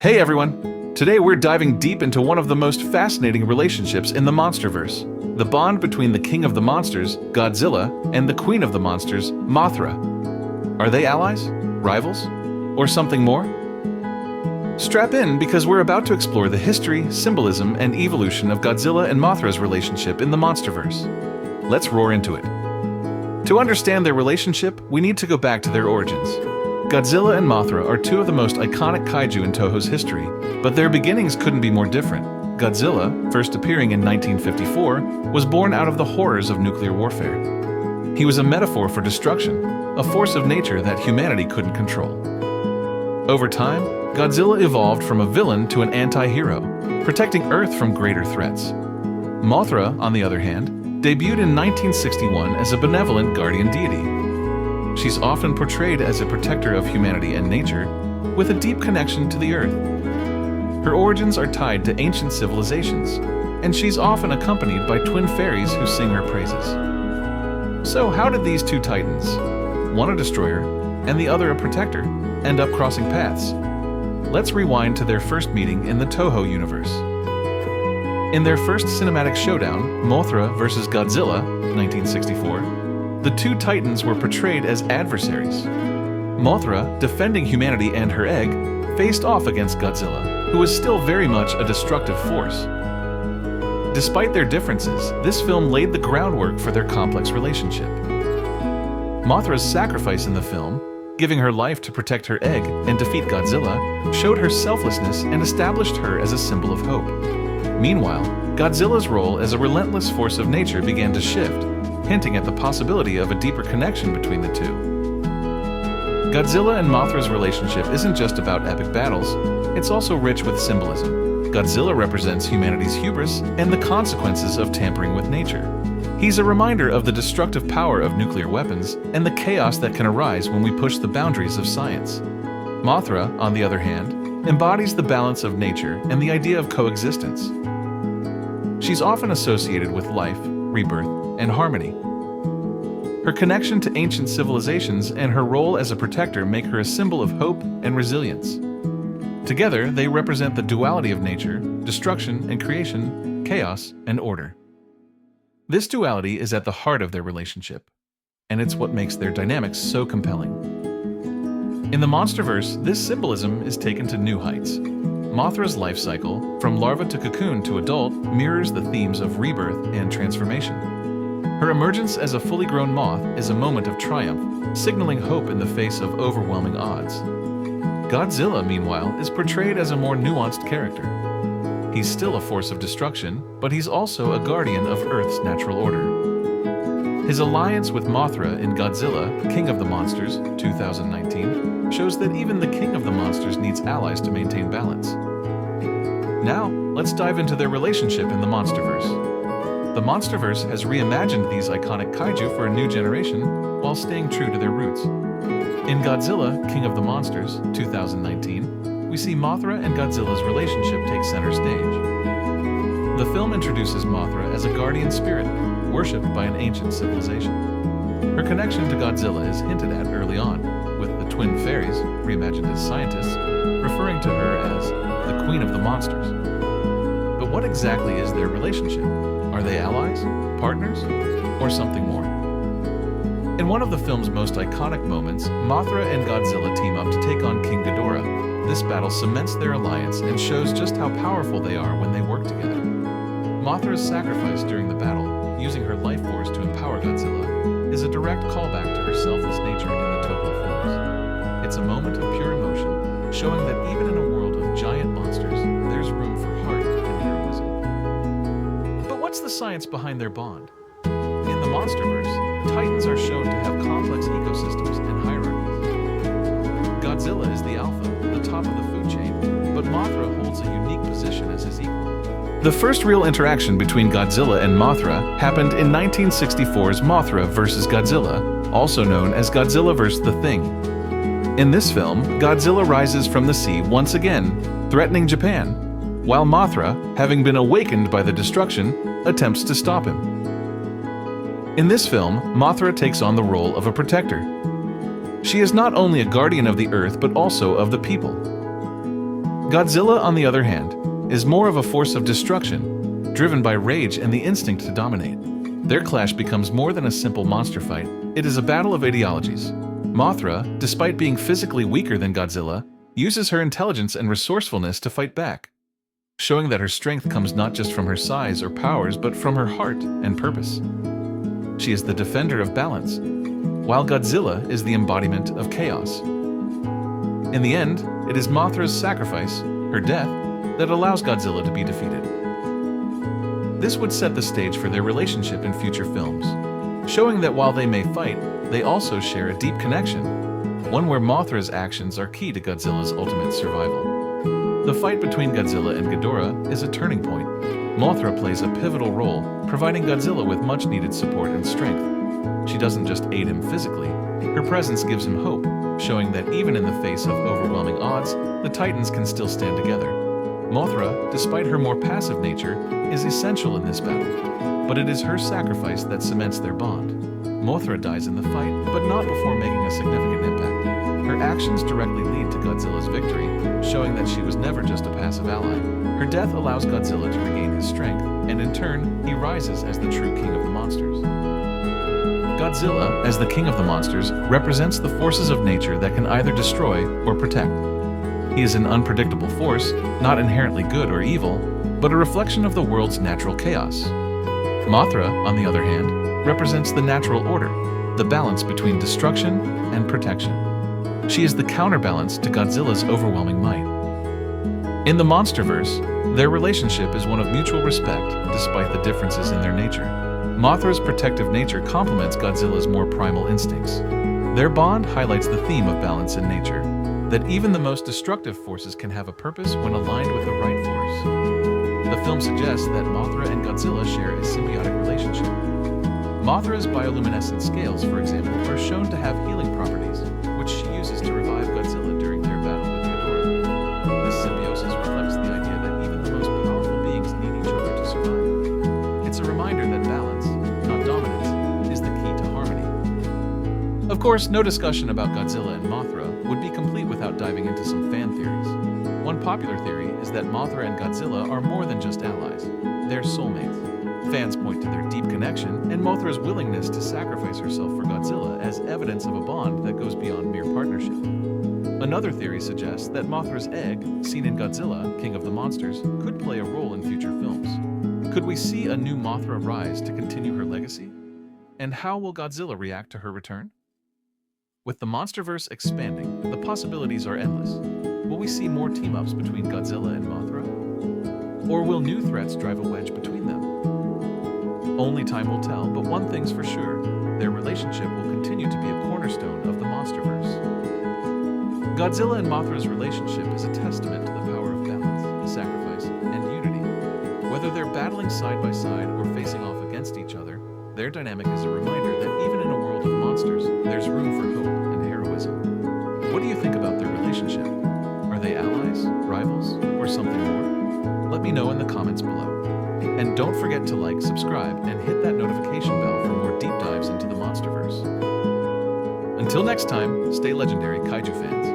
Hey everyone! Today we're diving deep into one of the most fascinating relationships in the Monsterverse, the bond between the king of the monsters, Godzilla, and the queen of the monsters, Mothra. Are they allies, rivals, or something more? Strap in because we're about to explore the history, symbolism, and evolution of Godzilla and Mothra's relationship in the Monsterverse. Let's roar into it. To understand their relationship, we need to go back to their origins. Godzilla and Mothra are two of the most iconic kaiju in Toho's history, but their beginnings couldn't be more different. Godzilla, first appearing in 1954, was born out of the horrors of nuclear warfare. He was a metaphor for destruction, a force of nature that humanity couldn't control. Over time, Godzilla evolved from a villain to an anti-hero, protecting Earth from greater threats. Mothra, on the other hand, debuted in 1961 as a benevolent guardian deity. She's often portrayed as a protector of humanity and nature, with a deep connection to the Earth. Her origins are tied to ancient civilizations, and she's often accompanied by twin fairies who sing her praises. So how did these two titans, one a destroyer and the other a protector, end up crossing paths? Let's rewind to their first meeting in the Toho universe. In their first cinematic showdown, Mothra vs. Godzilla, 1964, the two titans were portrayed as adversaries. Mothra, defending humanity and her egg, faced off against Godzilla, who was still very much a destructive force. Despite their differences, this film laid the groundwork for their complex relationship. Mothra's sacrifice in the film, giving her life to protect her egg and defeat Godzilla, showed her selflessness and established her as a symbol of hope. Meanwhile, Godzilla's role as a relentless force of nature began to shift, hinting at the possibility of a deeper connection between the two. Godzilla and Mothra's relationship isn't just about epic battles, it's also rich with symbolism. Godzilla represents humanity's hubris and the consequences of tampering with nature. He's a reminder of the destructive power of nuclear weapons and the chaos that can arise when we push the boundaries of science. Mothra, on the other hand, embodies the balance of nature and the idea of coexistence. She's often associated with life, rebirth, and harmony. Her connection to ancient civilizations and her role as a protector make her a symbol of hope and resilience. Together, they represent the duality of nature, destruction and creation, chaos and order. This duality is at the heart of their relationship, and it's what makes their dynamics so compelling. In the Monsterverse, this symbolism is taken to new heights. Mothra's life cycle, from larva to cocoon to adult, mirrors the themes of rebirth and transformation. Her emergence as a fully grown moth is a moment of triumph, signaling hope in the face of overwhelming odds. Godzilla, meanwhile, is portrayed as a more nuanced character. He's still a force of destruction, but he's also a guardian of Earth's natural order. His alliance with Mothra in Godzilla, King of the Monsters, 2019, shows that even the King of the Monsters needs allies to maintain balance. Now, let's dive into their relationship in the Monsterverse. The Monsterverse has reimagined these iconic kaiju for a new generation while staying true to their roots. In Godzilla, King of the Monsters, 2019, we see Mothra and Godzilla's relationship take center stage. The film introduces Mothra as a guardian spirit, worshipped by an ancient civilization. Her connection to Godzilla is hinted at early on, with the twin fairies, reimagined as scientists, referring to her as the Queen of the Monsters. But what exactly is their relationship? Are they allies, partners, or something more? In one of the film's most iconic moments, Mothra and Godzilla team up to take on King Ghidorah. This battle cements their alliance and shows just how powerful they are when they work together. Mothra's sacrifice during the battle, using her life force to empower Godzilla, is a direct callback to her selfless nature in the Toho films. It's a moment of pure emotion, showing that even in a world of giant monsters, there's room for heart and heroism. But what's the science behind their bond? In the Monsterverse, Titans are shown to have complex ecosystems and hierarchies. Godzilla is the alpha, the top of the food chain, but Mothra holds a unique position as his equal. The first real interaction between Godzilla and Mothra happened in 1964's Mothra vs. Godzilla, also known as Godzilla vs. The Thing. In this film, Godzilla rises from the sea once again, threatening Japan, while Mothra, having been awakened by the destruction, attempts to stop him. In this film, Mothra takes on the role of a protector. She is not only a guardian of the Earth but also of the people. Godzilla, on the other hand, is more of a force of destruction, driven by rage and the instinct to dominate. Their clash becomes more than a simple monster fight. It is a battle of ideologies. Mothra, despite being physically weaker than Godzilla, uses her intelligence and resourcefulness to fight back, showing that her strength comes not just from her size or powers, but from her heart and purpose. She is the defender of balance, while Godzilla is the embodiment of chaos. In the end, it is Mothra's sacrifice, her death, that allows Godzilla to be defeated. This would set the stage for their relationship in future films, showing that while they may fight, they also share a deep connection, one where Mothra's actions are key to Godzilla's ultimate survival. The fight between Godzilla and Ghidorah is a turning point. Mothra plays a pivotal role, providing Godzilla with much-needed support and strength. She doesn't just aid him physically, her presence gives him hope, showing that even in the face of overwhelming odds, the Titans can still stand together. Mothra, despite her more passive nature, is essential in this battle, but it is her sacrifice that cements their bond. Mothra dies in the fight, but not before making a significant impact. Her actions directly lead to Godzilla's victory, showing that she was never just a passive ally. Her death allows Godzilla to regain his strength, and in turn, he rises as the true king of the monsters. Godzilla, as the king of the monsters, represents the forces of nature that can either destroy or protect. He is an unpredictable force, not inherently good or evil, but a reflection of the world's natural chaos. Mothra, on the other hand, represents the natural order, the balance between destruction and protection. She is the counterbalance to Godzilla's overwhelming might. In the Monsterverse, their relationship is one of mutual respect despite the differences in their nature. Mothra's protective nature complements Godzilla's more primal instincts. Their bond highlights the theme of balance in nature, that even the most destructive forces can have a purpose when aligned with the right force. The film suggests that Mothra and Godzilla share a symbiotic relationship. Mothra's bioluminescent scales, for example, are shown to have healing properties, which she uses to revive Godzilla during their battle with Ghidorah. This symbiosis reflects the idea that even the most powerful beings need each other to survive. It's a reminder that balance, not dominance, is the key to harmony. Of course, no discussion about Godzilla and Mothra would be complete without diving into some fan theories. One popular theory is that Mothra and Godzilla are more than just allies. They're soulmates. Fans point to their deep connection and Mothra's willingness to sacrifice herself for Godzilla as evidence of a bond that goes beyond mere partnership. Another theory suggests that Mothra's egg, seen in Godzilla, King of the Monsters, could play a role in future films. Could we see a new Mothra rise to continue her legacy? And how will Godzilla react to her return? With the Monsterverse expanding, the possibilities are endless. Will we see more team-ups between Godzilla and Mothra? Or will new threats drive a wedge between them? Only time will tell, but one thing's for sure, their relationship will continue to be a cornerstone of the Monsterverse. Godzilla and Mothra's relationship is a testament to the power of balance, sacrifice, and unity. Whether they're battling side by side or facing off against each other, their dynamic is a reminder that even in a world of monsters, there's room for hope and heroism. What do you think about their relationship? Are they allies, rivals, or something more? Let me know in the comments below. And don't forget to like, subscribe, and hit that notification bell for more deep dives into the Monsterverse. Until next time, stay legendary, Kaiju fans.